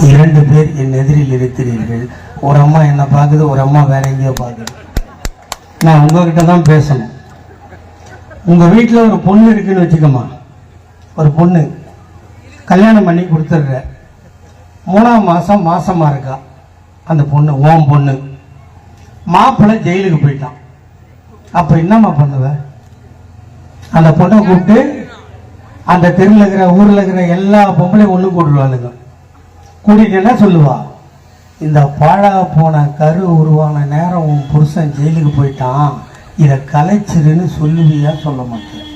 2 பேர் என் எதிரில் இருக்கிறீர்கள். ஒரு அம்மா என்ன பார்க்குது, ஒரு அம்மா வேற எங்கேயோ பார்க்குது. நான் உங்ககிட்ட தான் பேசணும். உங்க வீட்டில் ஒரு பொண்ணு இருக்குன்னு வச்சுக்கோமா, ஒரு பொண்ணு கல்யாணம் பண்ணி கொடுத்துடுற, 3ஆம் மாசம் மாசமா இருக்கா அந்த பொண்ணு, ஓம் பொண்ணு. மாப்பிள்ளை ஜெயிலுக்கு போயிட்டான். அப்ப என்னம்மா பண்ணுவ? அந்த பொண்ணை கூப்பிட்டு அந்த தெருவில் இருக்கிற ஊர்ல இருக்கிற எல்லா பொம்பளையும் ஒண்ணு கூடுவாளுங்க. கூட்டிட்டு என்ன சொல்லுவா? இந்த பாழா போன கரு உருவான நேரம் உன் புருஷன் ஜெயிலுக்கு போயிட்டான், இதை கலைச்சிருன்னு சொல்லுவியா? சொல்ல மாட்டேன்.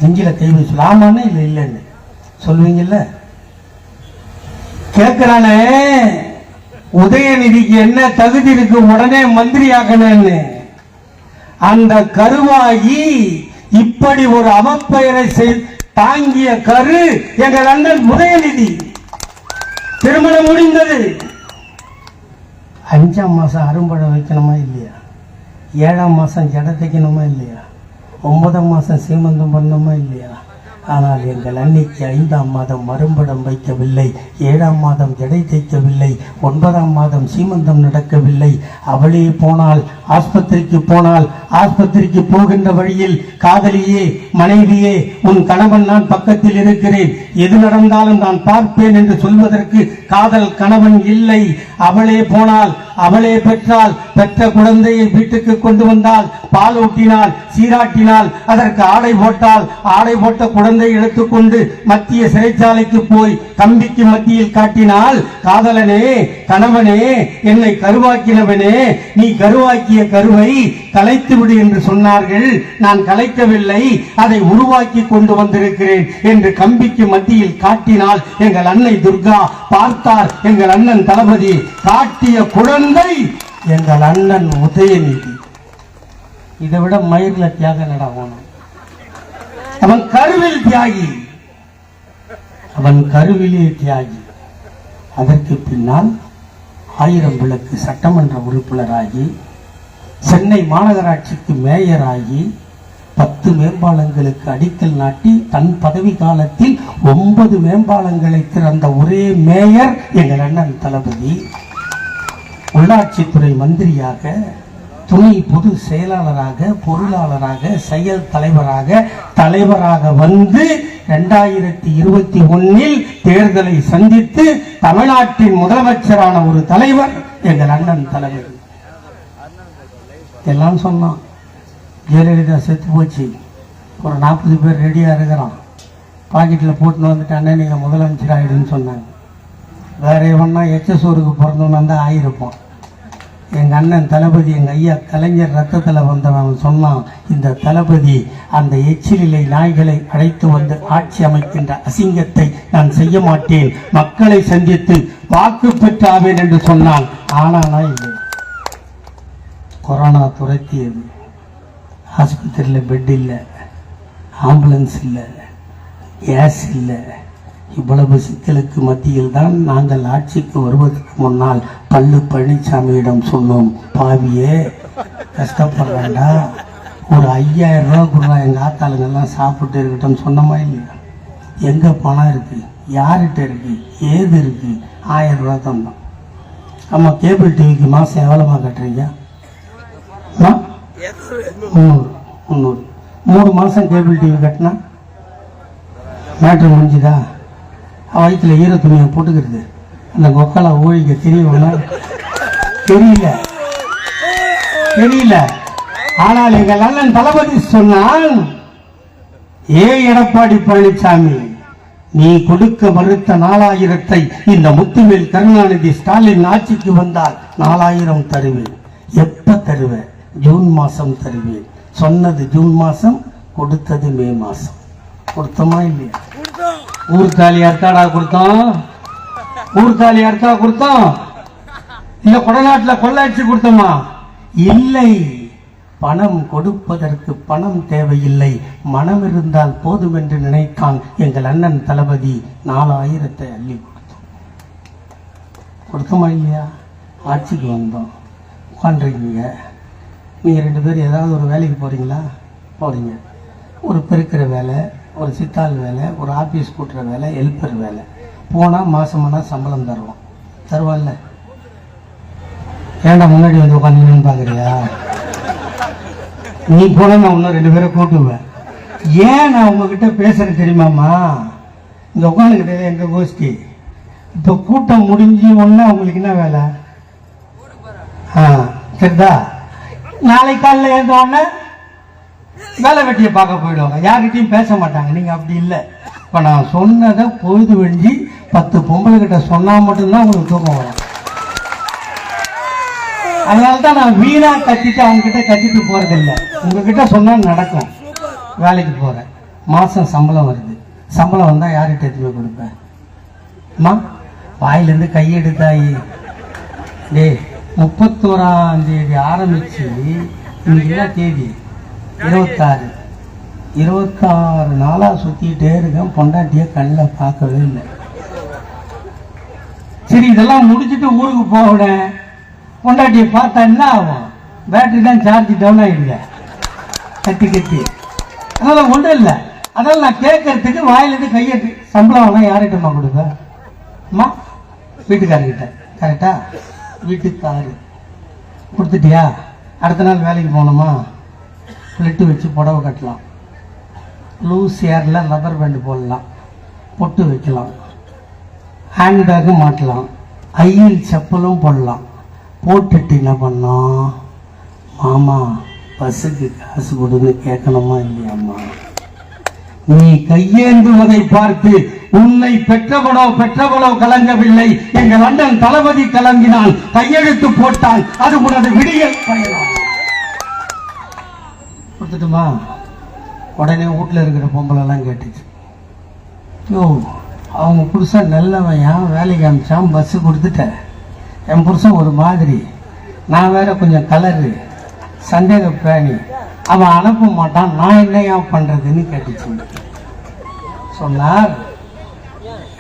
நெஞ்சில கை வச்சு ஆமான்னு இல்லை இல்லைன்னு சொல்லுவீங்கல்ல. கேட்கிறானே உதயநிதிக்கு என்ன தகுதி இருக்கு உடனே மந்திரி ஆகணும்னு. அந்த கருவாகி இப்படி ஒரு அவப்பெயரை தாங்கிய கரு எங்கள் அண்ணன் உதயநிதி. திருமணம் முடிந்தது. 5ஆம் மாசம் அரும்பழம் வைக்கணுமா இல்லையா? 7ஆம் மாசம் ஜடை தைக்கணுமா இல்லையா? 9ஆம் மாசம் சீமந்தம் பண்ணணுமா இல்லையா? ஆனால் எங்கள் அன்னைக்கு 5ஆம் மாதம் மறும்படம் வைக்கவில்லை, 7ஆம் மாதம் ஜடை தைக்கவில்லை, 9ஆம் மாதம் சீமந்தம் நடக்கவில்லை. அவளே போனால், ஆஸ்பத்திரிக்கு போனால், ஆஸ்பத்திரிக்கு போகின்ற வழியில் காதலியே, மனைவியே, உன் கணவன் நான் பக்கத்தில் இருக்கிறேன், எது நடந்தாலும் நான் பார்ப்பேன் என்று சொல்வதற்கு காதல் கணவன் இல்லை. அவளே போனால், அவளே பெற்றால், பெற்ற குழந்தையை வீட்டுக்கு கொண்டு வந்தால், பால் ஊட்டினால், சீராட்டினால், அதற்கு ஆடை போட்டால், ஆடை போட்ட குழந்தை எடுத்துக்கொண்டு மத்திய சிறைச்சாலைக்கு போய் கம்பிக்கு மத்தியில் காட்டினால், காதலனே, கணவனே, என்னை கருவாக்கினவனே, நீ கருவாக்கிய கருவை கலைத்து விடு என்று சொன்னார்கள். நான் கலைக்கவில்லை, அதை உருவாக்கி கொண்டு வந்திருக்கிறேன் என்று கம்பிக்கு மத்தியில் காட்டினால் எங்கள் அன்னை துர்கா பார்த்தார். எங்கள் அண்ணன் தளபதி காட்டிய குழந்தை எங்கள் அண்ணன் உதயநிதி. இதை விட மயிர்ல தியாக நடக்கணும். அவன் கருவில் தியாகி, அவன் கருவிலே தியாகி. அதற்கு பின்னால் 1000 விளக்கு சட்டமன்ற உறுப்பினராகி, சென்னை மாநகராட்சிக்கு மேயராகி, 10 மேம்பாலங்களுக்கு அடிக்கல் நாட்டி, தன் பதவி காலத்தில் 9 மேம்பாலங்களை திறந்த ஒரே மேயர் எங்கள் அண்ணன் தளபதி. உள்ளாட்சித்துறை மந்திரியாக, துணை பொது செயலாளராக, பொருளாளராக, செயல் தலைவராக வந்து 2021 தேர்தலை சந்தித்து தமிழ்நாட்டின் முதலமைச்சரான ஒரு தலைவர் எங்கள் அண்ணன் தளபதி. எல்லாம் சொன்னான். ஜெயலலிதா செத்து போச்சு, ஒரு 40 பேர் ரெடியா இருக்கிறான், பாக்கெட்டில் போட்டுன்னு வந்துட்டானே நீங்க முதலமைச்சர் ஆயிடுன்னு சொன்னாங்க. வேற எவன்னா எச்சசோருக்கு பிறந்தவன் வந்தா ஆயிருப்போம். எங்க அண்ணன் தளபதி, எங்க ஐயா கலைஞர் ரத்தத்துல வந்தவன் சொன்னான், இந்த தளபதி அந்த எச்சிலை நாய்களை அழைத்து வந்து ஆட்சி அமைக்கின்ற அசிங்கத்தை நான் செய்ய மாட்டேன், மக்களை சந்தித்து வாக்கு பெற்றாவேன் என்று சொன்னான். ஆனானா இல்லை. கொரோனா துரத்தியது. ஆஸ்பத்திரியில் பெட் இல்லை, ஆம்புலன்ஸ் இல்லை, கேஸ் இல்லை. இவ்வளவு சிக்கலுக்கு மத்தியில் தான் நாங்கள் ஆட்சிக்கு வருவதற்கு முன்னால் பல்லு பழனிசாமியிடம் சொன்னோம், பாவியே கஷ்டப்படுறாண்டா, ஒரு 5000 ரூபா கொடுறா, எங்கள் ஆத்தாளுங்கெல்லாம் சாப்பிட்டு இருக்கட்டும் சொன்னமா இல்லையா? எங்கே பணம் இருக்கு, யார்கிட்ட இருக்கு, ஏது இருக்கு? 1000 ரூபா தந்தோம். ஆமாம், கேபிள் டிவிக்கு மாதம் எவ்வளோமா கட்டுறீங்க? 300. 3 மாதம் கேபிள் டிவி கட்டினா மேட்ரு முடிஞ்சுதா? வயிற்றுல ஈர துணியை போட்டுக்கிறது, அந்த கொக்கலா ஊழிக்க தெரியல. ஆனால் எங்கள் அண்ணன் தளபதி சொன்னான், ஏ எடப்பாடி பழனிசாமி, நீ கொடுக்க மறுத்த 4000-ஐ இந்த முத்துவேல் கருணாநிதி ஸ்டாலின் ஆட்சிக்கு வந்தால் 4000 தருவேன். எப்ப தருவேன்? ஜூன் மாசம் தருவேன். சொன்னது ஜூன் மாசம், கொடுத்தது மே மாசம். கொடுத்தோமா இல்லையா? ஊர்காலி யாருக்காடா கொடுத்தோம்? ஊர்காலி யாருக்கா கொடுத்தோம்? இல்ல கொடநாட்டில் கொள்ளாட்சி கொடுத்தோமா? இல்லை. பணம் கொடுப்பதற்கு பணம் தேவையில்லை, மனம் இருந்தால் போதும் என்று நினைத்தான் எங்கள் அண்ணன் தளபதி. 4000-ஐ அள்ளி கொடுத்தோமா இல்லையா? ஆட்சிக்கு வந்தோம். உட்காந்துருக்கீங்க. நீங்க 2 பேர் ஏதாவது ஒரு வேலைக்கு போறீங்களா? போறீங்க. ஒரு பெருக்கிற வேலை, ஒரு சித்தாள் வேலை, ஒரு ஆபீஸ் கூட்டுற வேலை, ஹெல்ப்பர் வேலை. போனால் மாசமானா சம்பளம் தருவோம். தருவான்ல. ஏன்டா முன்னாடி வந்து உட்காந்துன்னு பார்க்குறியா? நீ போன நான் இன்னும் 2 பேரை கூட்டுவேன். ஏன் நான் உங்ககிட்ட பேசுறேன் தெரியுமாம்மா? இங்கே உட்காந்துக்கிட்டே எங்கள் கோஷ்டி இப்போ கூட்டம் முடிஞ்சு ஒன்றா உங்களுக்கு என்ன வேலை? சரிதா? நாளை காலையில் ஏந்த உடனே வேலை வெட்டியை பார்க்க போயிடுவாங்க, யார்கிட்டையும் பேச மாட்டாங்க. நீங்கள் அப்படி இல்லை. இப்போ நான் சொன்னதை பொழுது வெஞ்சி 10 பொம்பளை கிட்ட சொன்னால் மட்டும்தான் உங்களுக்கு தூக்கம் வரும். அதனால தான் நான் வீணாக கத்திட்டு அவங்ககிட்ட கத்திட்டு போகிறதில்லை. உங்ககிட்ட சொன்னால் நடக்கும். வேலைக்கு போகிறேன், மாதம் சம்பளம் வருது. சம்பளம் வந்தால் யார்கிட்ட எடுத்து போய் கொடுப்பேன்? அம்மா வாயிலேருந்து கையெடுத்தாயி டே 31ஆம் தேதி ஆரம்பித்து இன்னைக்கு என்ன தேதி? 26 நாளாக சுற்றிக்கிட்டே இருக்கேன். பொண்டாட்டியை கண்ணில் பார்க்கவே இல்லை. சரி இதெல்லாம் முடிச்சுட்டு ஊருக்கு போகிறேன். பொண்டாட்டியை பார்த்தா என்ன ஆகும்? பேட்டரி தான் சார்ஜ் டவுன் ஆகிடுங்க கட்டி கட்டி. அதனால் ஒன்றும் இல்லை. அதனால் நான் கேட்கறதுக்கு வாயிலிருந்து கையெட்டு சம்பளம் வேணா யார்கிட்டம்மா கொடுப்பேன்? அம்மா வீட்டுக்காரர்கிட்ட. கரெக்டா? வீட்டுக்காரு கொடுத்துட்டியா? அடுத்த நாள் வேலைக்கு போகணுமா? ஃப்ளிட்டு வச்சு புடவை கட்டலாம், லூஸ் ஏரில் ரப்பர் பேண்டு போடலாம், பொட்டு வைக்கலாம், ஹேண்ட்பேக்கு மாட்டலாம், ஐயில் செப்பலும் போடலாம். போட்டுட்டு என்ன பண்ணோம்? மாமா பஸ்ஸுக்கு காசு கொடுன்னு கேட்கணுமா இல்லையாம்மா? நீ கையேந்துவதை பார்த்து உன்னை பெற்றவளோ கலங்கவில்லை. எங்கள் லண்டன் தளபதி கலங்கினால், கையெழுத்து போட்டால் அது உனது விடியல் பயணம். கொடுத்துட்டுமா? உடனே வீட்டில் இருக்கிற பொம்பளெல்லாம் கேட்டுச்சு, யோ அவங்க புருஷன் நல்லவன், ஏன் வேலைக்கு அனுப்பிச்சான், பஸ்ஸு கொடுத்துட்டேன். என் புருஷன் ஒரு மாதிரி, நான் வேற கொஞ்சம் கலரு, சந்தேக பிராணி, அவன் அனுப்ப மாட்டான், நான் என்ன ஏன் பண்ணுறதுன்னு கேட்டுச்சு. சொன்னார்,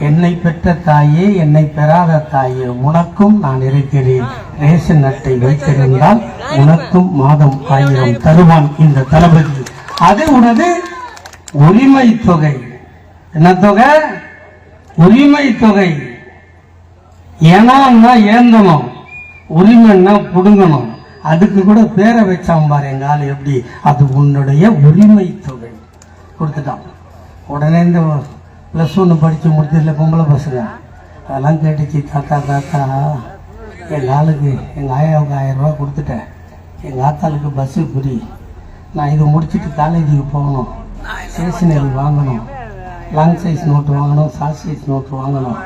என்னை பெற்ற தாயே, என்னை பெறாத தாயே, உனக்கும் நான் இருக்கிறேன். ரேஷன் அட்டை வைத்திருந்தால் உனக்கும் மாதம் 1000 தருவான் இந்த தளபதி. அது உனது உரிமை தொகை. என்ன தொகை? உரிமை தொகை. ஏன்னா ஏந்தணும், உரிமைன்னா புடுங்கணும். அதுக்கு கூட பேரை வச்சான் பாரு எங்க ஆள் எப்படி. அது உன்னுடைய உரிமை தொகை. கொடுத்துட்டான். உடனே இந்த +1 படித்து முடிச்சதில்ல பொம்பளை பசங்க அதெல்லாம் கேட்டுச்சு, தாத்தா தாத்தா எங்கள் ஆளுக்கு எங்கள் ஆயாவுக்கு 1000 ரூபா கொடுத்துட்டேன், எங்கள் ஆத்தாளுக்கு பஸ்ஸு புரி, நான் இது முடிச்சுட்டு காலேஜுக்கு போகணும், ஸ்டேஷனரி வாங்கணும், லாங் சைஸ் நோட்டு வாங்கணும், ஷார்ட் சைஸ் நோட்டு வாங்கணும்.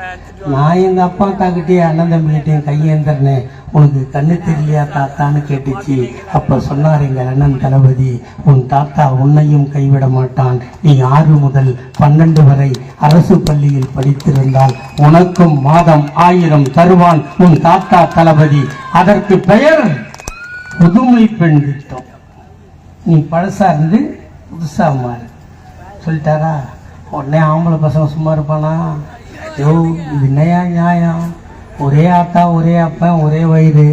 நான் எங்கள் அப்பா அக்காக்கிட்டே அண்ணன் தம்பிக்கிட்டேயும் கையேந்திரனேன், உனக்கு கண்ணு தெரியலையா தாத்தான்னு கேட்டுச்சு. அப்போ சொன்னார் எங்கள் அண்ணன் தளபதி, உன் தாத்தா உன்னையும் கைவிட மாட்டான். நீ 6 முதல் 12 வரை அரசு பள்ளியில் படித்திருந்தால் உனக்கும் மாதம் 1000 தருவான் உன் தாத்தா தளபதி. அதற்கு பெயர் புதுமை பெண் திட்டம். நீ பழசா இருந்து புதுசா மாறு சொல்லிட்டாரா? உடனே ஆம்பளை பசங்க சும்மா இருப்பானா? ஐயோ இது என்னையா நியாயம்? ஒரே ஆத்தா, ஒரே அப்பன், ஒரே வயிறு,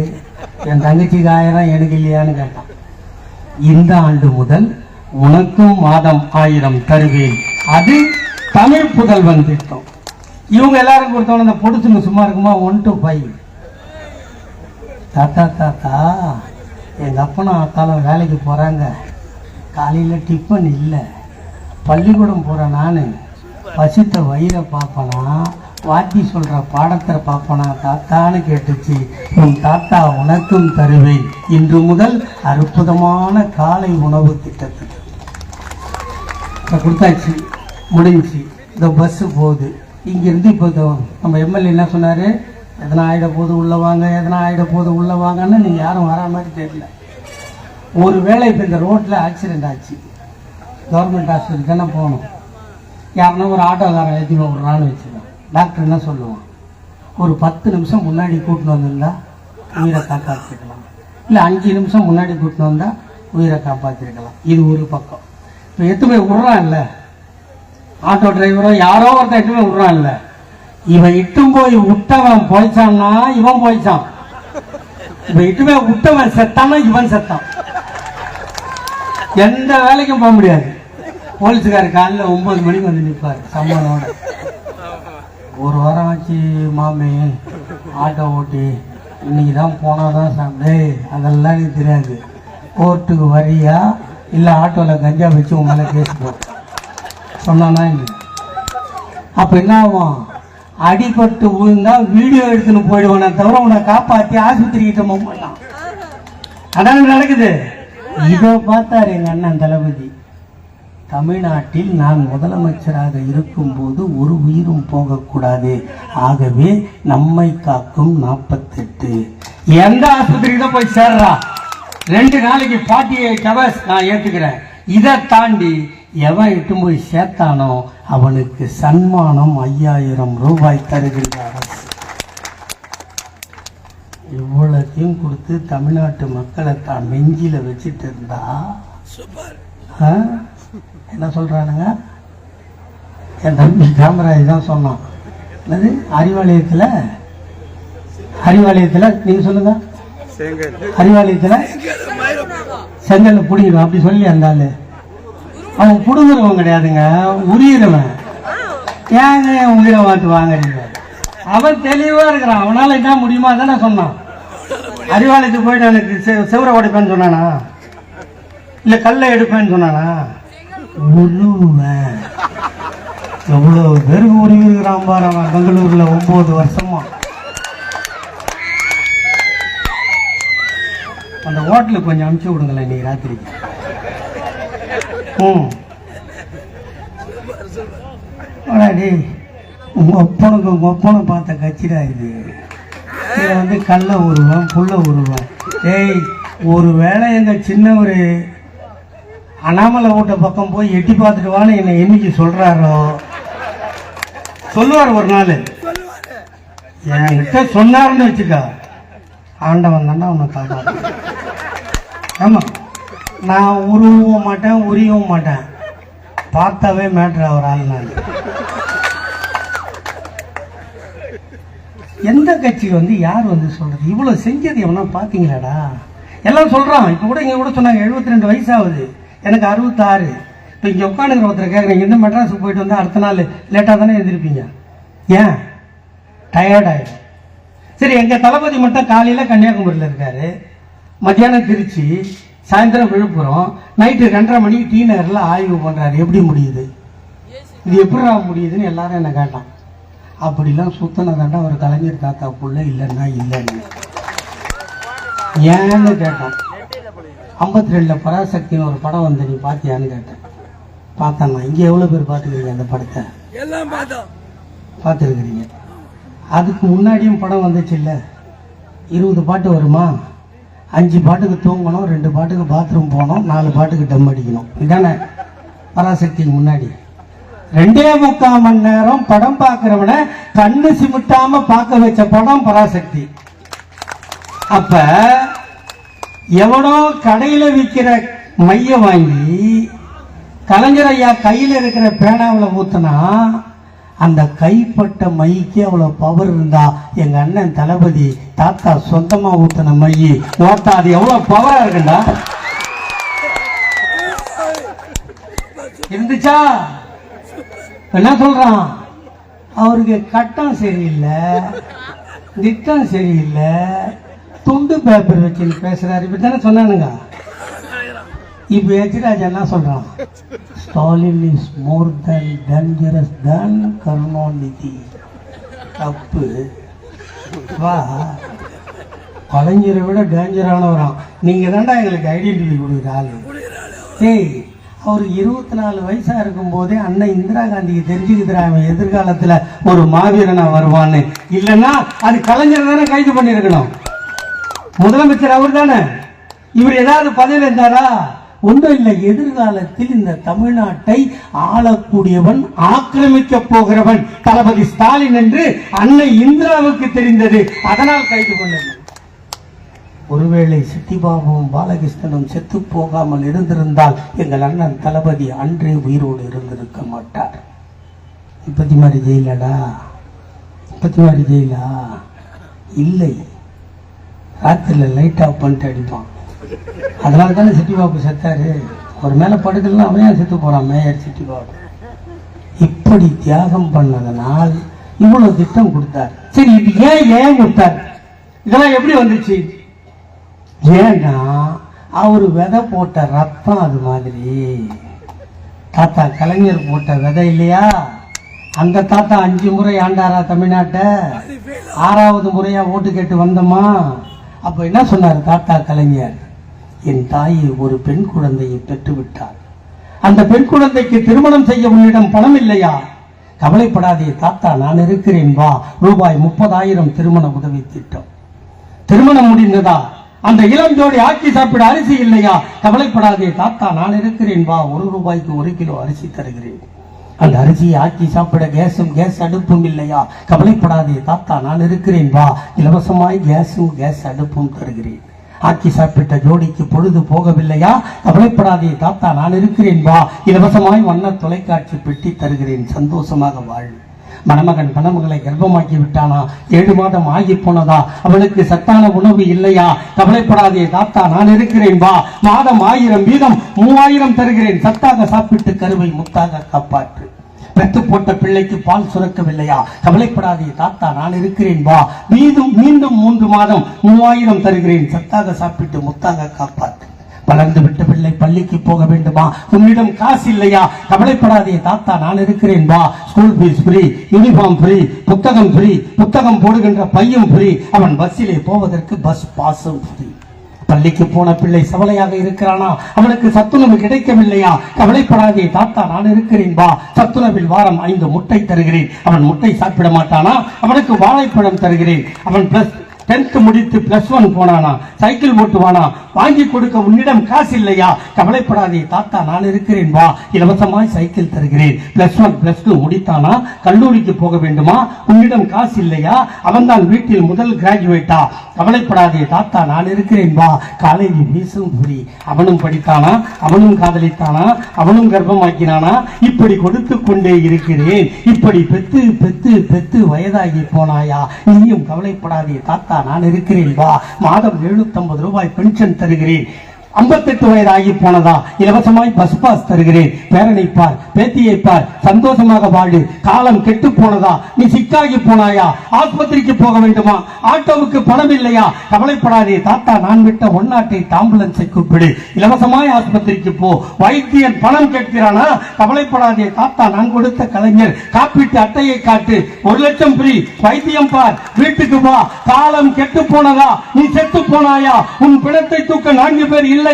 என் தங்கச்சிக்கு 1000 எனக்கு இல்லையான்னு கேட்டான். இந்த ஆண்டு முதல் உனக்கும் மாதம் 1000 தருவேன். அது தமிழ் புதல்வன் திட்டம். இவங்க எல்லாரும் கொடுத்தவன அந்த பொடுசுங்க சும்மா இருக்குமா? 1 to 5. தாத்தா தாத்தா எங்கள் அப்பனும் அத்தாலும் வேலைக்கு போகிறாங்க, காலையில் டிஃபன் இல்லை, பள்ளிக்கூடம் போகிறேன், நான் பசித்த வயிறை பார்ப்பனா, வாத்தி சொல்கிற பாடத்தை பார்ப்பனா தாத்தான்னு கேட்டுச்சு. உன் தாத்தா உனக்கும் தருவேன். இன்று முதல் அற்புதமான காலை உணவு திட்டத்துக்கு இப்போ கொடுத்தாச்சு, முடிஞ்சு. இந்த பஸ்ஸு போகுது இங்கேருந்து. இப்போ நம்ம எம்எல்ஏ என்ன சொன்னார்? எதனா ஆகிட போது உள்ளே வாங்க, எதனா ஆகிட போது உள்ளே வாங்கன்னு நீங்கள் யாரும் வரா மாதிரி தெரியல. ஒரு வேளை இப்போ இந்த ரோட்டில் ஆக்சிடெண்ட் ஆச்சு, கவர்மெண்ட் ஹாஸ்பிட்டல் தானே போகணும், யாருன்னா ஒரு ஆட்டோக்காரன் ஏற்றி விட்றான்னு வச்சுக்கோங்க. டாக்டர் என்ன சொல்லுவான்? ஒரு 10 நிமிஷம் முன்னாடி கூட்டின்னு வந்திருந்தா உயிரை காப்பாற்றிருக்கலாம், இல்லை 5 நிமிஷம் முன்னாடி கூட்டின்னு வந்தால் உயிரை காப்பாற்றிருக்கலாம். இது ஒரு பக்கம். இப்போ எட்டு போய் விட்றான் இல்லை, ஆட்டோ டிரைவரோ யாரோ ஒருத்தர் எட்டு போய் விட்றான் இல்லை, இவன் இட்டும் போய் விட்டவன் போய்ச்சான்னா இவன் போய்ச்சான், இவன் இட்டு போய் விட்டவன் செத்தான்னா இவன் செத்தான். எந்த வேலைக்கும் போக முடியாது. போலீஸுக்காரர் காலையில் 9 மணிக்கு வந்து நிற்பார் சம்பளோட. ஒரு வாரம் ஆச்சு மாமே, ஆட்டோ ஓட்டி இன்னைக்கு தான் போனால் தான் சாப்பிடு, அதெல்லாம் எனக்கு தெரியாது. கோர்ட்டுக்கு வரியா இல்லை ஆட்டோவில் கஞ்சா வச்சு உன் மேலே கேஸ் போட்டு சொன்னானா இல்லை? அப்போ என்ன ஆகும்? அடிபட்டு விழுந்தா வீடியோ எடுத்துன்னு போயிடுவானே தவிர உன்னை காப்பாற்றி ஆஸ்பத்திரிக்கிட்ட போகலாம். அதான் நடக்குது. இதோ பார்த்தார் எங்கள் அண்ணன் தளபதி. தமிழ்நாட்டில் நான் முதலமைச்சராக இருக்கும்போது ஒரு உயிரும் போகக்கூடாது, ஆகவே நம்மை காக்கும் 48 எந்த ஆஸ்பத்திரிக்கு தான் போய் சேர்றா? 2 நாளைக்கு 48 hours நான் ஏற்றுக்கிறேன். இதை தாண்டி எவன் இட்டு போய் சேர்த்தானோ அவனுக்கு சன்மானம் 5000 ரூபாய் தருகின்ற அரசு. இவ்வளத்தையும் கொடுத்து தமிழ்நாட்டு மக்களை தான் நெஞ்சில வச்சுட்டு இருந்தா என்ன சொல்றானுங்க? என் தம்பி காமராஜ் தான் சொன்னான். என்னது அறிவாலயத்தில் நீங்க சொல்லுங்க, அறிவாலயத்தில் செங்கல்ல புடிக்கணும் அப்படி சொல்லி அந்த ஆளு. அவன் புடுங்குறவன் கிடையாதுங்க, உரியறவன். ஏங்க என் உயிரை மாட்டு வாங்குறீங்க? அவன் தெளிவா இருக்கிறான். அவனால என்ன முடியுமா தானே சொன்னான். அறிவாலயத்துக்கு போயிட்டு எனக்கு செவரை உடைப்பேன்னு சொன்னானா? இல்ல கல்லை எடுப்பேன்னு சொன்னானா? உருவேன். எவ்வளவு பேருக்கு உருவி இருக்கிறான் பாரு அவன். பெங்களூர்ல 9 வருஷமா அந்த ஹோட்டலுக்கு கொஞ்சம் அனுப்பிச்சு விடுங்களேன் இன்னைக்கு ராத்திரிக்கு. உங்க ஒப்பனை பார்த்த கட்சிடா இது. இதை வந்து கல்ல உருவேன், புல்ல உருவேன். ஏய், ஒரு வேளை எங்க சின்ன ஒரு அண்ணாமலை வீட்டை பக்கம் போய் எட்டி பார்த்துட்டு வான்னு என்னை என்னைக்கு சொல்றாரோ, சொல்லுவார் ஒரு நாள். என்கிட்ட சொன்னாருன்னு வச்சுக்கா, ஆண்டவன் தாண்டா உன்னை காப்பாற்ற. ஆமா, நான் உருவவும் மாட்டேன், உரியவும் மாட்டேன். பார்த்தாவே மேட்ரு அவர் ஆள். நான் எந்த கட்சி வந்து யார் வந்து சொல்றது? இவ்வளவு செஞ்சது எவனா பாத்தீங்களாடா? எல்லாம் சொல்றான். இப்ப கூட இங்க கூட சொன்னாங்க 72 வயசு ஆகுது, எனக்கு 66. இப்போ இங்கே உட்காந்துக்கிற ஒருத்தர் கேட்குறீங்க, இந்த மெட்ராஸுக்கு போயிட்டு வந்தால் அடுத்த நாள் லேட்டாக தானே எழுந்திருப்பீங்க. ஏன்? டயர்ட் ஆகிடும். சரி, எங்கள் தளபதி மட்டும் காலையில் கன்னியாகுமரியில் இருக்காரு, மத்தியானம் திருச்சி, சாயந்தரம் விழுப்புரம், நைட்டு 2:30 மணிக்கு டி நகரில் ஆய்வு பண்ணுறாரு. எப்படி முடியுது இது? எப்படிடா முடியுதுன்னு எல்லாரும் என்ன கேட்டான். அப்படிலாம் சுத்தனை தாண்டா ஒரு கலைஞர் தாத்தா புள்ள இல்லைன்னா இல்லைன்னு. ஏன்னு கேட்டான். 52ல் பராசக்தின்னு ஒரு படம் வந்து நீ பார்த்தியான்னு கேட்டேன். பார்த்தேன்னா. இங்கே எவ்வளோ பேர் பார்த்துக்கிறீங்க அந்த படத்தை? எல்லாம் பார்த்துருக்குறீங்க. அதுக்கு முன்னாடியும் படம் வந்துச்சு இல்லை? 20 பாட்டு வருமா? 5 பாட்டுக்கு தூங்கணும், 2 பாட்டுக்கு பாத்ரூம் போகணும், 4 பாட்டுக்கு டம் அடிக்கணும். இதானே பராசக்திக்கு முன்னாடி? 2.25 மணி நேரம் படம் பார்க்கிறவன கண்ணு சிமிட்டாம பார்க்க வச்ச படம் பராசக்தி. அப்ப எவனோ கடையில விற்கிற மைய வாங்கி கலைஞர் ஐயா கையில இருக்கிற பேனாவில் ஊத்துனா அந்த கைப்பட்ட மைக்கு அவ்வளவு பவர் இருந்தா, எங்க அண்ணன் தளபதி தாத்தா சொந்தமா ஊத்தின மையி ஓட்டா அது எவ்வளவு பவரா இருக்குண்டா? இருந்துச்சா? என்ன சொல்றான்? அவருக்கு கட்டம் சரியில்லை, திட்டம் சரியில்லை, துண்டு பேப்பர் வச்சு பேசுறாரு. இப்படித்தானே சொன்னானுங்க. இப்ப எச்ராஜ் என்ன சொல்றான்? Stalin is more than dangerous than Karunanidhi. தப்பு. வா, கலைஞரை விட டேஞ்சரானவரான். நீங்க தாண்டா எங்களுக்கு ஐடென்டிட்டி கொடுக்குற ஆளு. ஏய், அவருக்கு 24 வயசா இருக்கும் போதே அண்ணன் இந்திரா காந்திக்கு தெரிஞ்சுக்குதுரா அவன் எதிர்காலத்துல ஒரு மாவீரனா வருவான்னு. இல்லைன்னா அது கலைஞர் தானே கைது பண்ணிருக்கணும். முதலமைச்சர் அவர் தானே. இவர் ஏதாவது பதவி இருந்தாரா? ஒன்றும் இல்லை. எதிர்காலத்தில் இந்த தமிழ்நாட்டை ஆளக்கூடியவன், ஆக்கிரமிக்க போகிறவன் தளபதி ஸ்டாலின் என்று அன்னை இந்திராவுக்கு தெரிந்தது. அதனால் கைது பண்ணது. ஒருவேளை சிட்டிபாபுவும் பாலகிருஷ்ணனும் செத்து போகாமல் இருந்திருந்தால் எங்கள் அண்ணன் தளபதி அன்றே உயிரோடு இருந்திருக்க மாட்டார். இப்பத்தி மாதிரி ஜெயிலடா, இப்பத்தி மாதிரி ஜெயிலா இல்லை. ராத்திரில லைட் ஆஃப் பண்ணிட்டு அடிப்பான். அதனால தானே சிட்டிபாபு செத்தாரு. அவர் மேல படுக்கலாம், அவன் செத்து போறான் மேயர் சிட்டிபாபு. இப்படி தியாகம் பண்ணதனால் இவ்வளவு திட்டம் கொடுத்தார். சரி, இது ஏன் கொடுத்தார்? இதெல்லாம் எப்படி வந்துச்சு? ஏன்னா அவர் விதை போட்ட ரத்தம் அது மாதிரி. தாத்தா கலைஞர் போட்ட விதை இல்லையா? அந்த தாத்தா 5 முறை ஆண்டாரா தமிழ்நாட்டை? 6வது முறையா ஓட்டு கேட்டு வந்தோமா? அப்ப என்ன சொன்னார் தாத்தா கலைஞர்? என் தாய் ஒரு பெண் குழந்தையை பெற்று விட்டார். அந்த பெண் குழந்தைக்கு திருமணம் செய்ய உன்னிடம் பணம் இல்லையா? கவலைப்படாதே தாத்தா, நான் இருக்கிறேன் வா. ரூபாய் 30,000 திருமண உதவி திட்டம். திருமணம் முடிந்ததா? அந்த இளம் ஜோடி ஆக்கி சாப்பிட அரிசி இல்லையா? கவலைப்படாதே தாத்தா, நான் இருக்கிறேன் வா. 1 ரூபாய்க்கு 1 கிலோ அரிசி தருகிறேன். அந்த அரிசியை ஆக்கி சாப்பிட கேஸ் அடுப்பும் இல்லையா? கவலைப்படாதே தாத்தா, நான் இருக்கிறேன் வா. இலவசமாய் கேஸ் அடுப்பும் தருகிறேன். ஆக்கி சாப்பிட்ட ஜோடிக்கு பொழுது போகவில்லையா? கவலைப்படாதே தாத்தா, நான் இருக்கிறேன் வா. இலவசமாய் வண்ண தொலைக்காட்சி பெட்டி தருகிறேன். சந்தோஷமாக வாழ். மணமகன் மணமகளை கர்ப்பமாக்கி விட்டானா? 7 மாதம் ஆகி போனதா? அவனுக்கு சத்தான உணவு இல்லையா? கவலைப்படாதே தாத்தா, நான் இருக்கிறேன் வா. மாதம் 1000 வீதம் 3000 தருகிறேன். சத்தாக சாப்பிட்டு கருவை முத்தாக காப்பாற்று. பெத்து போட்ட பிள்ளைக்கு பால் சுரக்கவில்லையா? கவலைப்படாதே தாத்தா, நான் இருக்கிறேன் வா. மீண்டும் 3 மாதம் 3000 தருகிறேன். சத்தாக சாப்பிட்டு முத்தாக காப்பாற்று. வளர்ந்து விட்ட பிள்ளை பள்ளிக்கு போக வேண்டுமா? உன்னிடம் காசு இல்லையா? கவலைப்படாதே தாத்தா, நான் இருக்கிறேன் வா. School fees free, uniform free, புத்தகம் ஃப்ரீ, புத்தகம் போடுகின்ற பையும் ஃப்ரீ, அவன் பஸ்ஸிலே போவதற்கு பஸ் பாஸும் ஃப்ரீ. பள்ளிக்கு போன பிள்ளை சவலையாக இருக்கிறானா? அவனுக்கு சத்துணவு கிடைக்கவில்லையா? கவலைப்படாதே தாத்தா, நான் இருக்கிறேன் வா. சத்துணவில் வாரம் 5 முட்டை தருகிறேன். அவன் முட்டை சாப்பிட மாட்டானா? அவனுக்கு வாழைப்பழம் தருகிறேன். அவன் 10th முடித்து +1 போனானா? சைக்கிள் ஓட்டுவானா? வாங்கி கொடுக்க உன்னிடம் காசு இல்லையா? கவலைப்படாதே தாத்தா, நான் இருக்கிறேன் வா. இலவசமாய் சைக்கிள் தருகிறேன். +1 +2 முடித்தானா? கல்லூரிக்கு போக வேண்டுமா? உன்னிடம் காசு இல்லையா? அவன் தான் வீட்டில் முதல் கிராஜுவேட்டா? கவலைப்படாதே தாத்தா, நான் இருக்கிறேன் வா. காலேஜ் ஃபீஸும் ஃப்ரீ. அவனும் படித்தானா? அவனும் காதலித்தானா? அவனும் கர்ப்பமாக்கினானா? இப்படி கொடுத்து கொண்டே இருக்கிறேன். இப்படி பெத்து பெத்து பெத்து வயதாகி போனாயா? நீயும் கவலைப்படாதே தாத்தா, நான் இருக்கிறேன் வா. மாதம் 750 ரூபாய் பென்ஷன் தருகிறேன். 58 வயது ஆகி போனதா? இலவசமாய் பஸ் பாஸ் தருகிறேன். பேரனை பார், பேத்தியை பார், சந்தோஷமாக வாழு. காலம் கெட்டு போனதா? நீ சிக்காகி போனாயா? ஆஸ்பத்திரிக்கு போக வேண்டுமா? ஆட்டோவுக்கு பணம் இல்லையா? கவலைப்படாதே தாத்தா, நான் விட்ட 108 ஆம்புலன்ஸை கூப்பிடு. இலவசமாய் ஆஸ்பத்திரிக்கு போ. வைத்தியன் பணம் கேட்கிறானா? கவலைப்படாதே தாத்தா, நான் கொடுத்த கலைஞர் காப்பீட்டு அட்டையை காட்டு. 1 லட்சம் ஃப்ரீ. வைத்தியம் பார், வீட்டுக்கு வா. காலம் கெட்டு போனதா? நீ செத்து போனாயா? உன் பிணத்தை தூக்க 4 பேர் இல்லையா?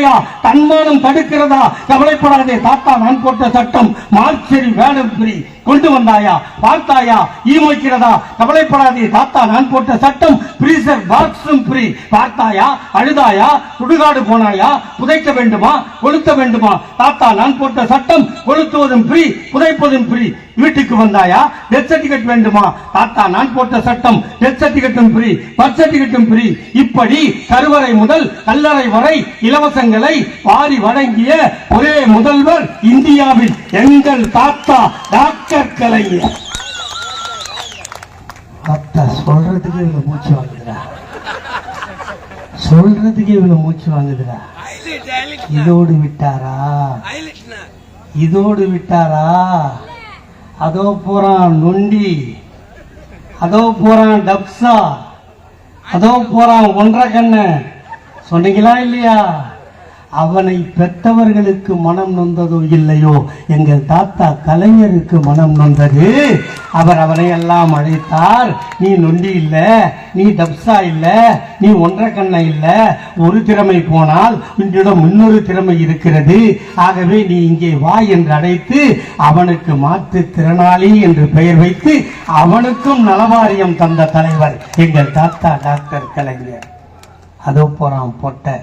தன்மானம் தடுக்கிறதா? கவலைப்படாதே தாத்தா, நான் போட்ட சட்டம் மார்ச்சரி வேடம் ஃப்ரீ. கொண்டு வந்தாயா? பார்த்தாயா? ஈமோக்கிறதா? கவலைப்படாதே தாத்தா, நான் போட்ட சட்டம் ஃப்ரீசர் பாக்ஸும் ஃப்ரீ. பார்த்தாயா? அழுதாயா? சுடுகாடு போனாயா? புதைக்க வேண்டுமா? கொளுத்த வேண்டுமா? தாத்தா, நான் போட்ட சட்டம் கொளுத்துவதும் ஃப்ரீ, புதைப்பதும் ஃப்ரீ. வீட்டுக்கு வந்தாயா? டெத் சர்டிபிகேட் வேண்டுமா? தாத்தா, நான் போட்ட சட்டம் டெத் சர்டிபிகேட்டும் ஃப்ரீ, பர்த் சர்டிபிகேட்டும் ஃப்ரீ. இப்படி கருவறை முதல் கல்லறை வரை இலவசங்களை வாரி வழங்கிய ஒரே முதல்வர் இந்தியாவில் எங்கள் தாத்தா டாக்டர் கலைஞர். தாத்தா சொல்றதுக்கு இவங்க மூச்சு வாங்குதுடா, சொல்றதுக்கு இவங்க மூச்சு வாங்குதுடா. இதோடு விட்டாரா? இதோடு விட்டாரா? அதோ போறான் நொண்டி, அதோ போறான் டப்சா, அதோ போறான் 1.5 கண்ணு. சொன்னீங்களா இல்லையா? அவனை பெற்றவர்களுக்கு மனம் நொந்ததோ இல்லையோ, எங்கள் தாத்தா கலைஞருக்கு மனம் நொந்தது. அவர் அவனை எல்லாம் அழைத்தார். நீ நொண்டி இல்ல, நீ டப்சா இல்ல, நீ 1.5 கண்ணை இல்ல. ஒரு திறமை போனால் உன்னிடம் இன்னொரு திறமை இருக்கிறது. ஆகவே நீ இங்கே வா என்று அழைத்து அவனுக்கு மாற்றுத்திறனாளி என்று பெயர் வைத்து அவனுக்கும் நலவாரியம் தந்த தலைவர் எங்கள் தாத்தா டாக்டர் கலைஞர். அதோ போறான் பொட்டை,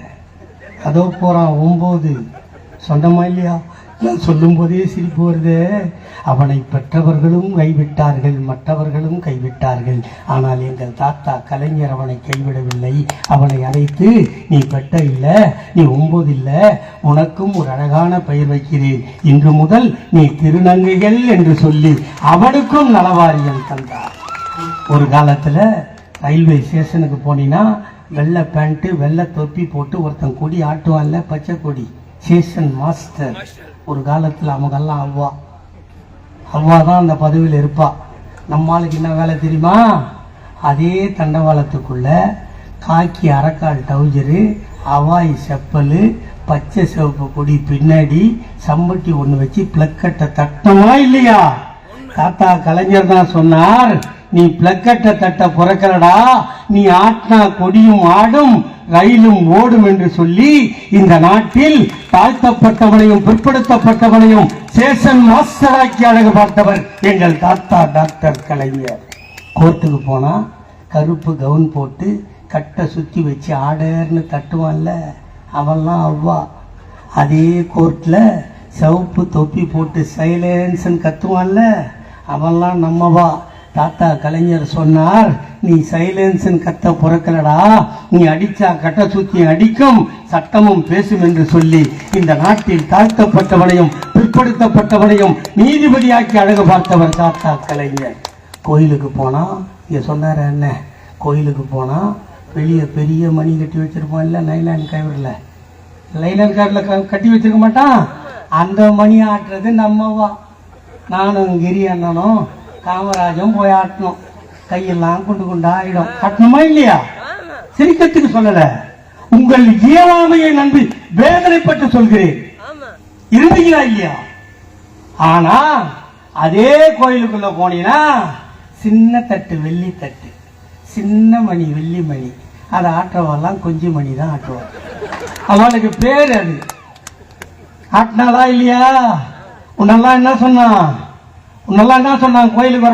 அதோ போறான் 9. சொன்னமா இல்லையா? நான் சொல்லும் போதே சிரிப்பு வருது. அவனை பெற்றவர்களும் கைவிட்டார்கள், மற்றவர்களும் கைவிட்டார்கள். ஆனால் எங்கள் தாத்தா கலைஞர் அவனை கைவிடவில்லை. அவனை அழைத்து, நீ பெற்ற இல்ல, நீ 9 இல்ல, உனக்கும் ஒரு அழகான பெயர் வைக்கிறேன். இன்று முதல் நீ திருநங்கைகள் என்று சொல்லி அவனுக்கும் நலவாரியம் தந்தார். ஒரு காலத்துல ரயில்வே ஸ்டேஷனுக்கு போனீங்கன்னா வெள்ளை பேண்ட் வெள்ளை தொப்பி போட்டு ஒருத்தன் கொடி ஆட்டுவான்ல, பச்சை கொடி, ஸ்டேஷன் மாஸ்டர். ஒரு காலத்தில் அவங்கெல்லாம் அவ்வா தான் அந்த பதவியில் இருப்பா. நம்மளுக்கு என்ன வேலை தெரியுமா? அதே தண்டவாளத்துக்குள்ள காக்கி அரைக்கால் டவுஜரு, அவாய் செப்பல், பச்சை சிவப்பு கொடி பின்னாடி சம்பட்டி ஒன்று வச்சு பிளக்கட்டை தட்டமா இல்லையா? தாத்தா கலைஞர் தான் சொன்னார், நீ பிளக்கட்டை தட்ட பிறக்கலடா, நீ ஆட்டினா கொடியும் ஆடும் ரயிலும் ஓடும் என்று சொல்லி இந்த நாட்டில் தாழ்த்தப்பட்டவனையும் பிற்படுத்தப்பட்டவனையும் சேஷன் மாஸ்டராக்கி அழகு பார்த்தவர் எங்கள் தாத்தா டாக்டர் கலைஞர். கோர்ட்டுக்கு போனா கருப்பு கவுன் போட்டு கட்டை சுத்தி வச்சு ஆடர்னு தட்டுவான்ல, அவன்லாம் அவ்வா. அதே கோர்ட்ல சிவப்பு தொப்பி போட்டு சைலன்ஸ்ன்னு கத்துவான்ல, அவன்லாம் நம்மவா. தாத்தா கலைஞர் சொன்னார், நீ சைலன்ஸ்ன்னு கத்த பிறக்கலடா, நீ அடிச்சா கட்ட சுத்தி அடிக்கும், சட்டமும் பேசும் என்று சொல்லி இந்த நாட்டில் தாழ்த்தப்பட்டவனையும் பிற்படுத்தப்பட்டவனையும் நீதிபதியாக்கி அழகு பார்த்தவர் தாத்தா கலைஞர். கோயிலுக்கு போனா இங்க சொன்னார் என்ன, கோயிலுக்கு போனா வெளியே பெரிய மணி கட்டி வச்சிருப்போம் இல்ல, நைலான் கயிறுல, லைலான் கயிறுல கட்டி வச்சிருக்க மாட்டான், அந்த மணி ஆட்டுறது நம்மவா. நானும் கிரி அண்ணனும் காமராஜும் போய் ஆட்டணும், கையெல்லாம் குண்டு குண்டா ஆயிடும். ஆட்டணுமா இல்லையா? சிரிக்கத்துக்கு சொல்லல, உங்கள் இயலாமையை நம்பி வேதனைப்பட்டு சொல்கிறேன். இருந்தீங்களா இல்லையா? ஆனா அதே கோயிலுக்குள்ள போனீங்கன்னா சின்ன தட்டு வெள்ளி தட்டு, சின்ன மணி வெள்ளி மணி, அதை ஆட்டுறவெல்லாம் கொஞ்சி மணி தான் ஆட்டுவாங்க. அவளுக்கு பேர் அது. ஆட்டினாலா இல்லையா? உன்னெல்லாம் என்ன சொன்னான், உன்னெல்லாம் என்ன சொன்னான், கோயிலுக்கு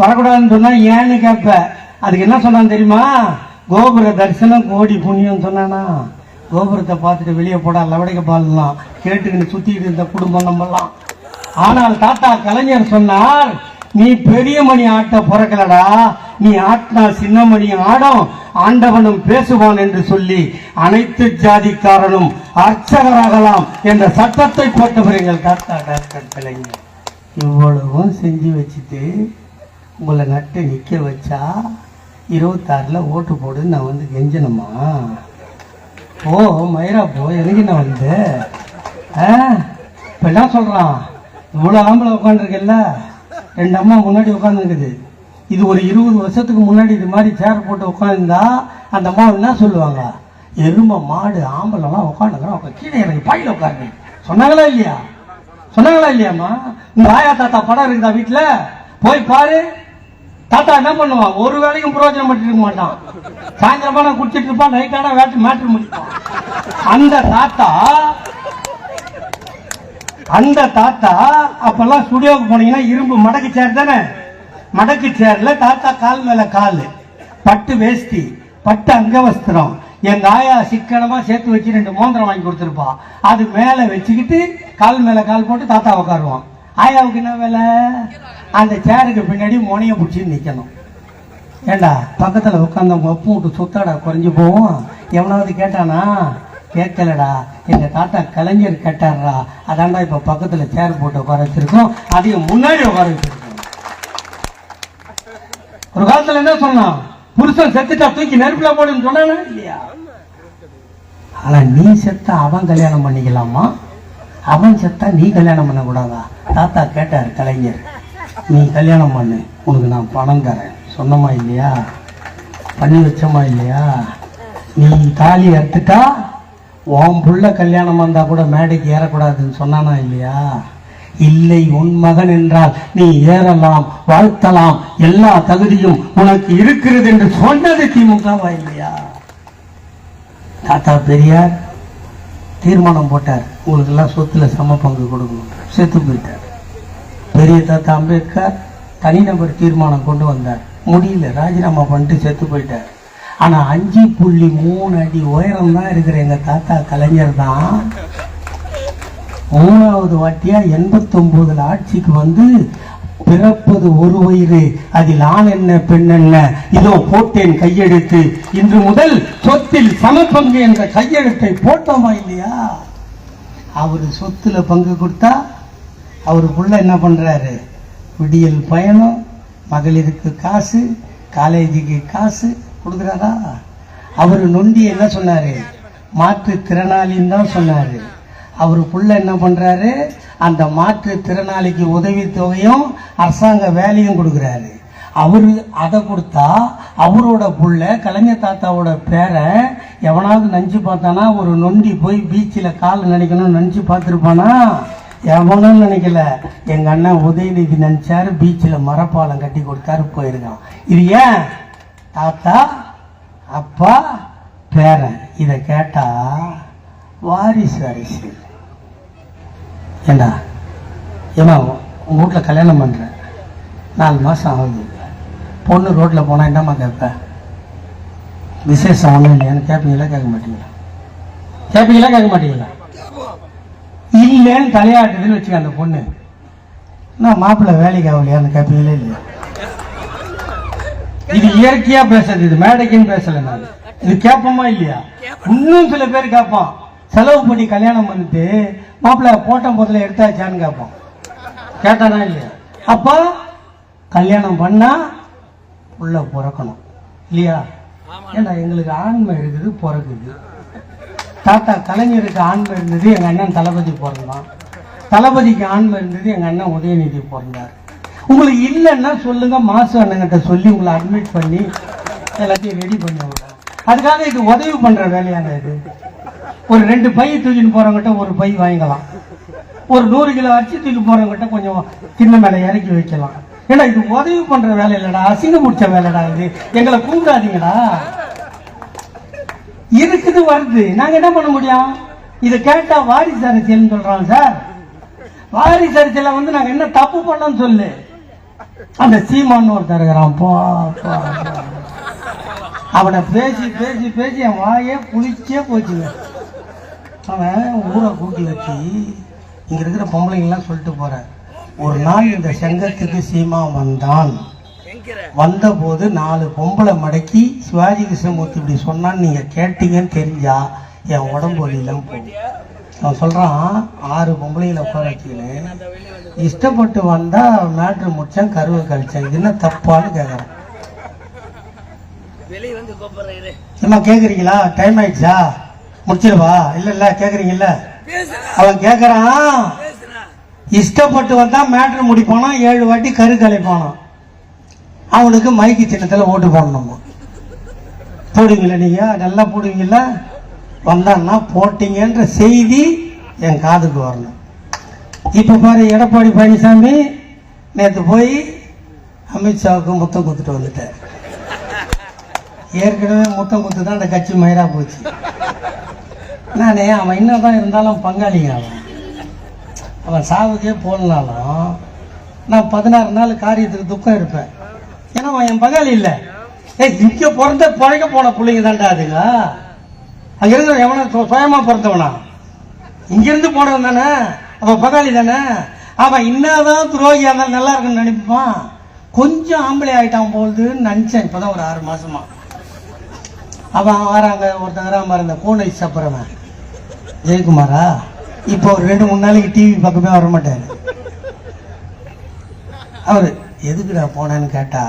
வரக்கூடாதுன்னு சொன்னா ஏன்னு கேட்ப. அதுக்கு என்ன சொன்னான் தெரியுமா? கோபுர தரிசனம் கோடி புண்ணியம் சொன்னானா. கோபுரத்தை பார்த்துட்டு வெளியே போடா லவடைக்க பாடலாம் கேட்டுக்கிட்டு சுத்திட்டு இருந்த குடும்பம் நம்மலாம். ஆனால் தாத்தா கலைஞர் சொன்னார், நீ பெரிய மணி ஆட்ட பிறக்கலடா, நீ ஆட்டினா சின்ன மணி ஆடும், ஆண்டவனும் பேசுவான் என்று சொல்லி அனைத்து ஜாதிக்காரனும் அர்ச்சகராகலாம் என்ற சட்டத்தை போட்டவர் எங்கள் தாத்தா டாக்டர் கலைஞர். இவ்வளவும் செஞ்சு வச்சுட்டு உங்களை நட்டு நிற்க வச்சா 26ல் ஓட்டு போடுன்னு நான் வந்து கெஞ்சணுமா? ஓ மயிரா போ, எனக்கு நான் வந்து இப்போ என்ன சொல்கிறான், இவ்வளோ ஆம்பளை உட்காந்துருக்கல, 2 அம்மா முன்னாடி உட்காந்துருக்குது. இது ஒரு 20 வருஷத்துக்கு முன்னாடி இது மாதிரி சேர் போட்டு உட்காந்துருந்தா அந்த அம்மா என்ன சொல்லுவாங்க, எருமை மாடு ஆம்பளைலாம் உட்காந்துக்கிறோம், கீழே எனக்கு பாயில் உட்காருங்க சொன்னாங்களா இல்லையா? சொன்னாங்களா இல்லையாம்மா? உங்க ஆயா தாத்தா படம் இருக்குதா வீட்டுல? போய் பாரு. தாத்தா என்ன பண்ணுவான், ஒரு வேலைக்கும் பிரயோஜனம் பண்ணிட்டு இருக்க மாட்டான். சாயந்தரமா நான் குடிச்சிட்டு இருப்பான், நைட்டான மேட்ரு முடிப்பான். அந்த தாத்தா அப்பெல்லாம் ஸ்டுடியோவுக்கு போனீங்கன்னா இரும்பு மடக்கு சேர் தானே, மடக்கு சேர்ல தாத்தா கால் மேல கால், பட்டு வேஷ்டி, பட்டு அங்கவஸ்திரம், எங்க ஆயா சிக்கனமா சேர்த்து வச்சு 2 மோந்திரம் வாங்கி கொடுத்துருப்பா, அது மேல வச்சுக்கிட்டு கால் மேல கால் போட்டு தாத்தா உட்காருவான். ஆயாவுக்கு என்ன வேலை, அந்த சேருக்கு பின்னாடி முனைய பிடிச்சி நிக்கணும். ஏண்டா பக்கத்துல உட்காந்து ஒப்பு விட்டு சுத்தாடா குறைஞ்சு போவோம். எவனாவது கேட்டானா? கேட்கலடா, எங்க தாத்தா கலைஞர் கேட்டாரா, அதான்டா இப்ப பக்கத்துல சேர் போட்டு உட்கார வச்சிருக்கோம், அதையும் முன்னாடி உட்கார வச்சிருக்கோம். ஒரு காலத்துல என்ன சொன்னான், புருஷன் செத்துட்டா தூக்கி நெருப்புல போடுன்னு சொன்னானா இல்லையா? ஆனா நீ செத்தா அவன் கல்யாணம் பண்ணிக்கலாமா, அவன் செத்தா நீ கல்யாணம் பண்ண கூடாதா? தாத்தா கேட்டாரு கலைஞர், நீ கல்யாணம் பண்ணு, உனக்கு நான் பணம் தரேன் சொன்னமா இல்லையா? பண்ணி வச்சமா இல்லையா? நீ தாலி அறுத்துட்டா உன் புள்ள கல்யாணம் வந்தா கூட மேடைக்கு ஏறக்கூடாதுன்னு சொன்னானா இல்லையா? இல்லை, உன் மகன் என்றால் நீ ஏறலாம், வாழ்த்தலாம், எல்லா தகுதியும் உனக்கு இருக்கிறது என்று சொன்னது திமுகவா இல்லையா? தாத்தா பெரியார் தீர்மானம் போட்டார், உங்களுக்கு எல்லாம் சொத்துல சம பங்கு கொடுக்கணும், செத்து போயிட்டார். பெரிய தாத்தா அம்பேத்கர் தனிநபர் தீர்மானம் கொண்டு வந்தார், முடியல, ராஜினாமா பண்ணிட்டு செத்து போயிட்டார். ஆனா 5.3 அடி உயரம் தான் இருக்கிற எங்க தாத்தா கலைஞர் தான் 3வது வாட்டியா 89ல் ஆட்சிக்கு வந்து, பிறப்பது ஒரு வயிறு, அதில் ஆண் என்ன பெண் என்ன, இதோ போட்டேன் கையெழுத்து, இன்று முதல் சொத்தில் சமபங்கு என்ற கையெழுத்தை போட்டோமா இல்லையா? அவரு சொத்துல பங்கு கொடுத்தா அவருக்குள்ள என்ன பண்றாரு, விடியல் பயணம், மகளிருக்கு காசு, காலேஜுக்கு காசு கொடுக்குறாரா? அவரு நொண்டி என்ன சொன்னாரு, மாற்றுத்திறனாளின்னு தான் சொன்னாரு. அவருக்குள்ள என்ன பண்றாரு, அந்த மாற்றுத்திறனாளிக்கு உதவித்தொகையும் அரசாங்க வேலையும் கொடுக்குறாரு. அவரு அதை கொடுத்தா அவரோட புள்ள கலைஞர் தாத்தாவோட பேரை எவனாவது நினச்சி பார்த்தானா? ஒரு நொண்டி போய் பீச்சில் கால் நினைக்கணும்னு நினச்சி பார்த்துருப்பானா? எவனும் நினைக்கல. எங்கள் அண்ணன் உதயநிதி நினச்சாரு, பீச்சில் மரப்பாலம் கட்டி கொடுத்தாரு, போயிருக்கான். இது ஏன்? தாத்தா, அப்பா, பேரன். இதை கேட்டா வாரிசு அரசியல். ஏண்டா ஏமா உங்கள் வீட்டில் கல்யாணம் பண்ணுறேன், 4 மாதம் ஆகுது, பொண்ணு ரோட்டில் போனால் என்னம்மா கேட்பேன்? விசேஷம் ஒன்றும் இல்லையான்னு கேட்பீங்களா? கேட்க மாட்டீங்களா? கேட்பீங்களா? கேட்க மாட்டீங்களா? இல்லைன்னு தலையாட்டுதுன்னு வச்சுக்க அந்த பொண்ணு, நான் மாப்பிள்ளை வேலைக்கு ஆகலையான்னு கேட்பீங்களே இல்லையா? இது இயற்கையா பேசுறது, இது மேடைக்குன்னு பேசல. நான் இது கேட்போமா இல்லையா? இன்னும் சில பேர் கேட்பான், செலவு பண்ணி கல்யாணம் பண்ணிட்டு மாப்பிள்ளை போட்ட முதல்ல எடுத்தாச்சான்னு கேட்பான். கேட்டானா இல்லையா? அப்போ கல்யாணம் பண்ணா உள்ள பிறக்கணும் இல்லையா? ஏன்னா எங்களுக்கு ஆண்மை இருக்குது, பிறக்குது. தாத்தா கலைஞருக்கு ஆண்மை இருந்தது, எங்கள் அண்ணன் தளபதி பிறந்தான். தளபதிக்கு ஆண்மை இருந்தது, எங்கள் அண்ணன் உதயநிதி பிறந்தார். உங்களுக்கு இல்லைன்னா சொல்லுங்க, மாசு அண்ணங்கிட்ட சொல்லி உங்களை அட்மிட் பண்ணி எல்லாத்தையும் ரெடி பண்ணி விடுறேன். அதுக்காக இது உதவி பண்ற வேலையான இது. ஒரு 2 பை தூக்கின்னு போறவங்கிட்ட ஒரு பை வாங்கிக்கலாம், ஒரு 100 கிலோ அரிசி தூக்கி போறவங்கிட்ட கொஞ்சம் சின்ன மேலே இறக்கி வைக்கலாம். ஏன்னா இது உதவி பண்ற வேலை இல்லடா, அசிங்க முடிச்ச வேலைடா இது. எங்களை கூப்பிடாதீங்கடா. இருக்குது வருது, நாங்க என்ன பண்ண முடியும்? இதை கேட்டா வாரிசு அரசியல் சொல்றோம் சார். வாரிசு அரசியல வந்து நாங்க என்ன தப்பு பண்ணோம்னு சொல்லு. அந்த சீமான் ஒருத்தர் இருக்கிறான், அவனை பேசி பேசி பேசி என் வாயே புளிச்சே போச்சுங்க. அவன் ஊரை கூட்டி வச்சு இங்க இருக்கிற பொம்பளைங்கெல்லாம் சொல்லிட்டு போறேன், ஒரு நாள் இந்த சங்கத்துக்கு சீமா வந்தான், வந்த போது 4 பொம்பளை மடக்கி சிவாஜி கிருஷ்ணமூர்த்தி இப்படி சொன்னான்னு நீங்க கேட்டீங்கன்னு தெரிஞ்சா என் உடம்பு வலியெல்லாம் போகும். அவன் சொல்றான், 6 பொம்பளைங்களை உட்கார வச்சுக்கின்னு இஷ்டப்பட்டு வந்தா மேட்ரு முடிச்சேன், கருவை கழிச்சேன், இது என்ன தப்பான்னு கேட்கறான். ஏமா கேக்குறீங்களா? டைம் ஆயிடுச்சா? முடிச்சிருவா? இல்ல இல்ல கேக்குறீங்கல்ல? அவன் கேக்குறான், இஷ்டப்பட்டு வந்தா மேட்ரு முடிப்பானா, 7 வாட்டி கரு கலைப்பானா, அவனுக்கு மைக்கு சின்னத்துல ஓட்டு போடணுமா? போடுவீங்களா? நீங்க நல்லா போடுவீங்கல்ல? வந்தான்னா போட்டீங்கன்ற செய்தி என் காதுக்கு வரணும். இப்ப பாரு, எடப்பாடி பழனிசாமி நேற்று போய் அமித்ஷாவுக்கு முத்தம் கொடுத்துட்டு வந்துட்டார். ஏற்கனவே முத்தம் கொடுத்து தான் அந்த கட்சி மயிரா போச்சு. நானே அவன் என்னதான் இருந்தாலும் பங்காளிங்க, அவன் சாவுக்கே போனாலும் நான் 16 நாள் காரியத்துக்கு துக்கம் இருப்பேன். ஏன்னா அவன் என் பங்காளி இல்லை. இங்க பிறந்த பழக போன பிள்ளைங்க தாண்டா அதுங்க. அங்க இருக்கிற எவன சுயமா பிறந்தவனா? இங்கிருந்து போனவன் தானே, அவன் பங்காளி தானே. அவன் என்னதான் துரோகியா இருந்தாலும் நல்லா இருக்குன்னு நினைப்பான். கொஞ்சம் ஆம்பளை ஆயிட்டான் போகுதுன்னு நினைச்சேன் இப்பதான் ஒரு 6 மாசமா. அவன் வராங்க, ஒருத்தங்க இருந்த பூனை சாப்பிட்றவன் ஜெயக்குமாரா, இப்போ ஒரு 2-3 நாளைக்கு டிவி பக்கமே வர மாட்டாரு. அவரு எதுக்குடா போனேன்னு கேட்டா,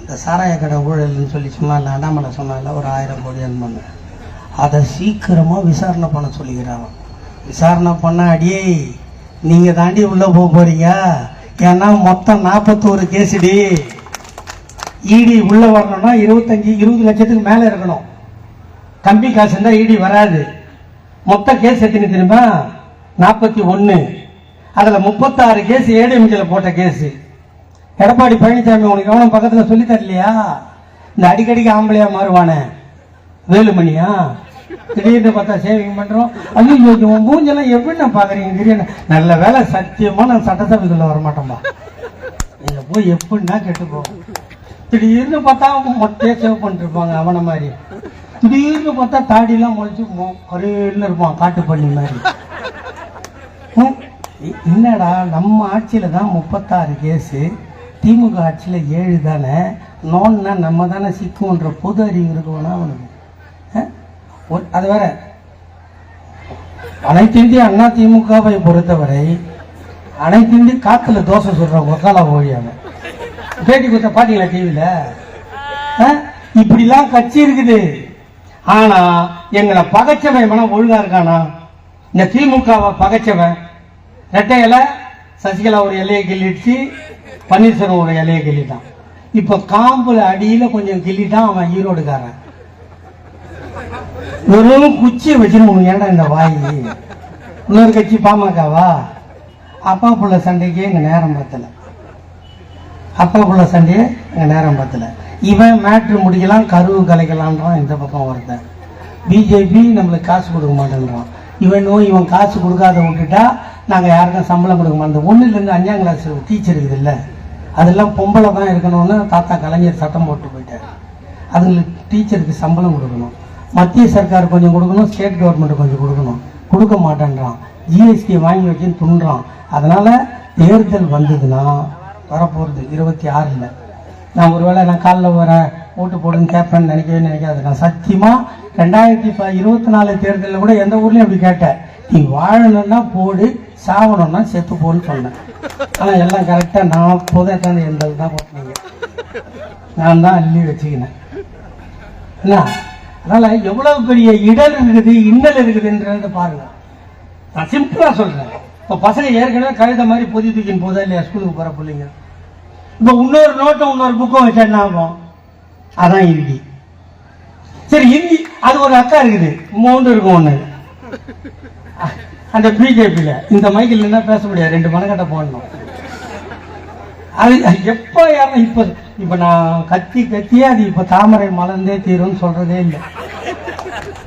இந்த சாராய கடை ஊழல்னு சொல்லி சும்மா இல்லை அண்ணாமலை சொன்னால ஒரு 1000 கோடி பண்ண, அதை சீக்கிரமா விசாரணை பண்ண சொல்லிக்கிறாங்க. விசாரணை பண்ண அடியே நீங்க தாண்டி உள்ள போறீங்க. ஏன்னா மொத்தம் 41 கேஸுடி. இடி உள்ள வரணும்னா 20 லட்சத்துக்கு மேல இருக்கணும். கம்பி காசு இருந்தா இடி வராது. மொத்த கேஸ் எத்தனை தெரியுமா? 41. அதுல 36 கேஸ் ஏடிஎம்கேல போட்ட கேஸ். எடப்பாடி பழனிசாமி உனக்கு எவனும் பக்கத்துல சொல்லி தரலையா? இந்த அடிக்கடிக்கு ஆம்பளையா மாறுவானே வேலுமணியா, திடீர்னு பார்த்தா சேவிங் பண்றோம். ஐயோ மூஞ்செல்லாம் எப்படி நான் பாக்குறீங்க திடீர்னு. நல்ல வேலை, சத்தியமா நான் சட்டசபைக்குள்ள வரமாட்டோம்பா. நீங்க போய் எப்படின்னா கெட்டு போகும். திடீர்னு பார்த்தா மொட்டையே சேவ் பண்ணிட்டு இருப்பாங்க அவனை மாதிரி. திடீர்னு பார்த்தா தாடியெல்லாம் முளைச்சு கருன்னு இருப்பான், காட்டு பண்ணி மாதிரி. என்னடா நம்ம ஆட்சியில தான் 36 கேஸு, திமுக ஆட்சியில 7 தானே. நோன்னா நம்ம தானே சிக்குன்ற பொது அறிவு இருக்குவோனா அவனுக்கு. அது வேற. அனைத்து இந்திய அண்ணா திமுகவை பொறுத்தவரை அனைத்து இந்திய காத்துல தோசை சொல்றாங்க ஒக்கால ஓழியாம. பேட்டி கொடுத்த பாத்தீங்களா டிவியில? இப்படிலாம் கட்சி இருக்குது. ஆனா எங்களை பகைச்சவை மனம் ஒழுங்கா இருக்கானா? இந்த திமுகவை பகைச்சவன் ரெட்டை இலை சசிகலா ஒரு இலையை கிள்ளிடுச்சு, பன்னீர்செல்வம் ஒரு இலையை கிள்ளிட்டான். இப்ப காம்புல அடியில கொஞ்சம் கிள்ளிட்டான் அவன் ஈரோடுக்காரன். வெறும் குச்சியை வச்சுன்னு ஏன்டா இந்த வாய். இன்னொரு கட்சி பாமகவா? அப்பா புள்ள சண்டைக்கே எங்க நேரம் பத்தல. அப்பா புள்ள சண்டையே எங்க நேரம் பத்தல. இவன் மேட்ரு முடிக்கலாம், கருவு கலைக்கலான்றான். இந்த பக்கம் ஒருத்தன் பிஜேபி நம்மளுக்கு காசு கொடுக்க மாட்டேன்றான். இவன் காசு கொடுக்காத விட்டுட்டா நாங்க யாருக்கும் சம்பளம் கொடுக்க மாட்டோம். 1லேருந்து 5ஆம் கிளாஸ் டீச்சர் இருக்குது இல்லை, அதெல்லாம் பொம்பளை தான் இருக்கணும்னு தாத்தா கலைஞர் சட்டம் போட்டு போயிட்டார். அதுங்களுக்கு டீச்சருக்கு சம்பளம் கொடுக்கணும். மத்திய சர்க்கார் கொஞ்சம் கொடுக்கணும், ஸ்டேட் கவர்மெண்ட் கொஞ்சம் கொடுக்கணும். கொடுக்க மாட்டேன்றான். ஜிஎஸ்டி வாங்கி வச்சுன்னு துண்டுறான். அதனால தேர்தல் வந்ததுன்னா வரப்போகிறது 26ல். நான் ஒருவேளை நான் காலில் வர ஓட்டு போடுன்னு கேட்பேன்னு நினைக்காது. நான் சத்தியமா 2024 தேர்தலில் கூட எந்த ஊர்லயும் அப்படி கேட்டேன். நீ வாழணும்னா போடு, சாவணும்னா செத்து போன்னு சொன்னேன். ஆனா எல்லாம் கரெக்டா 40 தான் போட்டீங்க. நான் தான் அள்ளி வச்சுக்கினேன். என்ன அதனால எவ்வளவு பெரிய இடல் இருக்குது, இன்னல் இருக்குதுன்றது பாருங்க. நான் சிம்பிளா சொல்றேன். இப்ப பசங்க ஏற்கனவே கழுத மாதிரி பொதி தூக்கின்னு போதா இல்லையா ஸ்கூலுக்கு போற பிள்ளைங்க. இப்ப இன்னொரு நோட்டும் இன்னொரு புக்கும் வச்சா என்ன ஆகும்? அதான் இந்தி. சரி, இந்தி அது ஒரு அக்கா இருக்குது, 3 இருக்கும். ஒண்ணு அந்த பிஜேபியில இந்த மைக்கில் என்ன பேச முடியாது, 2 மனக்கட்டை போடணும். அது எப்ப யாரும் இப்ப நான் கத்தியே அது இப்ப தாமரை மலர்ந்தே தீரும்னு சொல்றதே இல்லை.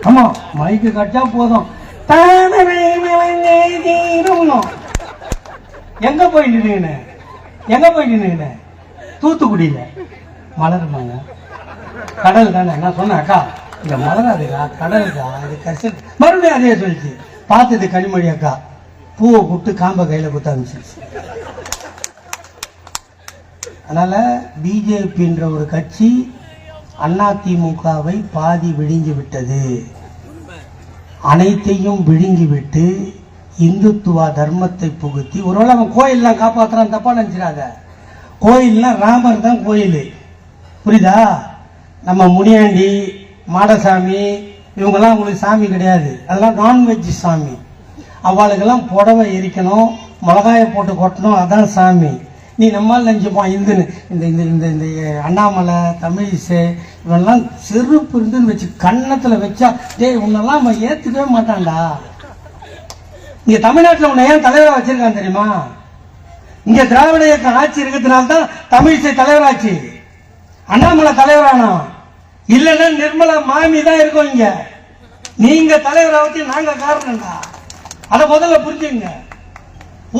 ஆமா, மைக்கு கட்டா போதும் தாமரை மலர்ந்தே தீரும். எங்க போய் நின்னுங்கன்னு தூத்துக்குடியில மலருமாங்க. கடல் தானே. நான் சொன்னேன் அக்கா இங்க மலராதுக்கா, கடலுக்கா, இது கஷ்டம். மறுபடியும் அதே சொல்லிச்சு. பார்த்தது கனிமொழி அக்கா பூவை கூட்டு காம்ப கையில குத்த ஆரம்பிச்சிருச்சு. அதனால பிஜேபின்ற ஒரு கட்சி அதிமுகவை பாதி விழுங்கி விட்டது. அனைத்தையும் விழுங்கி விட்டு இந்துத்துவ தர்மத்தை புகுத்தி, ஒருவேளை அவன் கோயில்லாம் காப்பாத்துறான் தப்பா நினைச்சிடாத. கோயில்னா ராமர் தான் கோயில், புரியுதா? நம்ம முனியாண்டி மாடசாமி இவங்கெல்லாம் உங்களுக்கு சாமி கிடையாது. அதெல்லாம் நான்வெஜ் சாமி. அவளுக்கெல்லாம் புடவை எரிக்கணும், மிளகாயை போட்டு கொட்டணும், அதான் சாமி. நீ நம்மால் நினைச்சுப்பான் இந்துன்னு. இந்த இந்த இந்த இந்த அண்ணாமலை, தமிழிசை இவெல்லாம் செருப்பு இருந்துன்னு வச்சு கன்னத்துல வச்சா டேய் உன்னெல்லாம் அவன் ஏத்துக்கவே மாட்டான்டா. இங்க தமிழ்நாட்டில் உன்னை ஏன் தலைவராக வச்சிருக்கான் தெரியுமா? இங்க திராவிட இயக்கம் ஆட்சி இருக்கிறதுனால்தான் தமிழிசை தலைவராச்சு, அண்ணாமலை தலைவரானா. இல்லைன்னா நிர்மலா மாமி தான் இருக்கும் இங்க. நீங்க தலைவராக நாங்க காரணம்டா. அதை முதல்ல புரிஞ்சுங்க.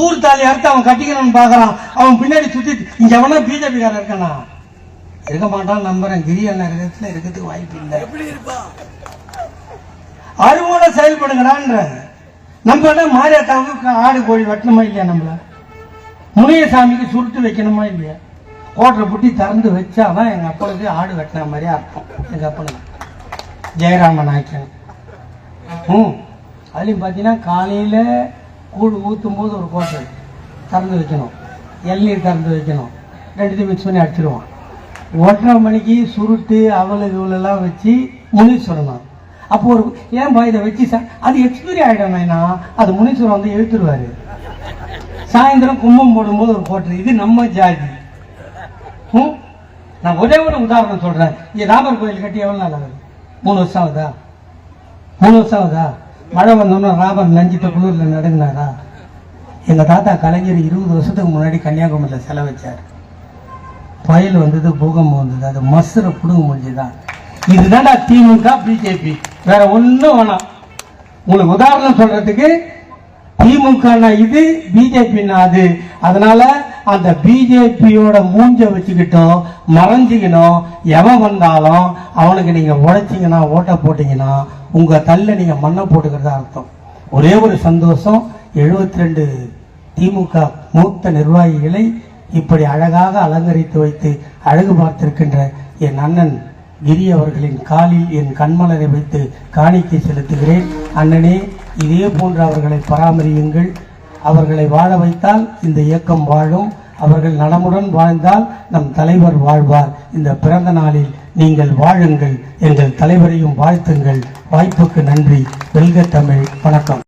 ஊர் தாலி அறுத்து அவன் கட்டிக்கணும்னு பாக்குறான், அவன் பின்னாடி சுத்தி இங்க எவனா பிஜேபி காரன் இருக்கானா? இருக்க மாட்டான் நம்புறேன். கிரி அண்ணா இருக்கிறதுக்கு வாய்ப்பு இல்லை. அறிவோட செயல்படுங்கடான்ற. நம்ம என்ன மாரியாத்தாவுக்கு ஆடு கோழி வெட்டணுமா இல்லையா? நம்மள முனியசாமிக்கு சுருட்டு வைக்கணுமா இல்லையா? கோட்டரை புட்டி திறந்து வச்சாதான் எங்க அப்பனுக்கு ஆடு வெட்டின மாதிரியே அர்த்தம். எங்க அப்பனுக்கு ஜெயராமன் ஆக்கியன். அதுலயும் பாத்தீங்கன்னா காலையில கூழ் ஊற்றும் போது ஒரு கோட்டை திறந்து வைக்கணும், இளநீர் திறந்து வைக்கணும், 2 மிக்ஸ் பண்ணி அடிச்சிடுவான். 1:30 மணிக்கு சுருட்டு அவளு இவளெல்லாம் வச்சு முனீஸ்வரன். அப்போ ஒரு ஏன்பா இதை வச்சு அது எக்ஸ்பைரி ஆகிடும்னா அது முனீஸ்வரன் வந்து எழுத்துருவாரு. சாயந்தரம் கும்பம் போடும்போது ஒரு கோட்டை. இது நம்ம ஜாதி. நான் ஒரே ஒரு உதாரணம் சொல்றேன். இங்க ராமர் கோயில் கட்டி எவ்வளவு நாள் ஆகுது? 3 வருஷம் ஆகுதா? 3 வருஷம் ஆகுதா? மழை வந்தோன்னா ராமர் நஞ்சிட்ட குளிர்ல நடுங்கினாரா? எங்க தாத்தா கலைஞர் 20 வருஷத்துக்கு முன்னாடி கன்னியாகுமரியில செலவு வச்சார். புயல் வந்தது, பூகம்பம் வந்தது, அது மசுரை புடுங்க முடிஞ்சுதான். இதுதான் திமுக பிஜேபி, வேற ஒன்றும் வேணாம். உங்களுக்கு உதாரணம் சொல்றதுக்கு திமுக இது, பிஜேபி அது. அதனால அந்த பிஜேபியோட மூஞ்ச வச்சுக்கிட்டோம் மறைஞ்சிக்கணும். எவன் வந்தாலும் அவனுக்கு நீங்க உழைச்சிங்கன்னா ஓட்ட போட்டீங்கன்னா உங்க தள்ள நீங்க மண்ணை போட்டுக்கிறதா அர்த்தம். ஒரே ஒரு சந்தோஷம், 72 திமுக மூத்த நிர்வாகிகளை இப்படி அழகாக அலங்கரித்து வைத்து அழகு பார்த்திருக்கின்ற என் அண்ணன் கிரி அவர்களின் காலில் என் கண்மலரை வைத்து காணிக்கை செலுத்துகிறேன். அண்ணனே, இதே போன்று அவர்களை பராமரியுங்கள். அவர்களை வாழ வைத்தால் இந்த இயக்கம் வாழும். அவர்கள் நலமுடன் வாழ்ந்தால் நம் தலைவர் வாழ்வார். இந்த பிறந்த நாளில் நீங்கள் வாழுங்கள், எங்கள் தலைவரையும் வாழ்த்துங்கள். வாய்ப்புக்கு நன்றி. வெல்க தமிழ். வணக்கம்.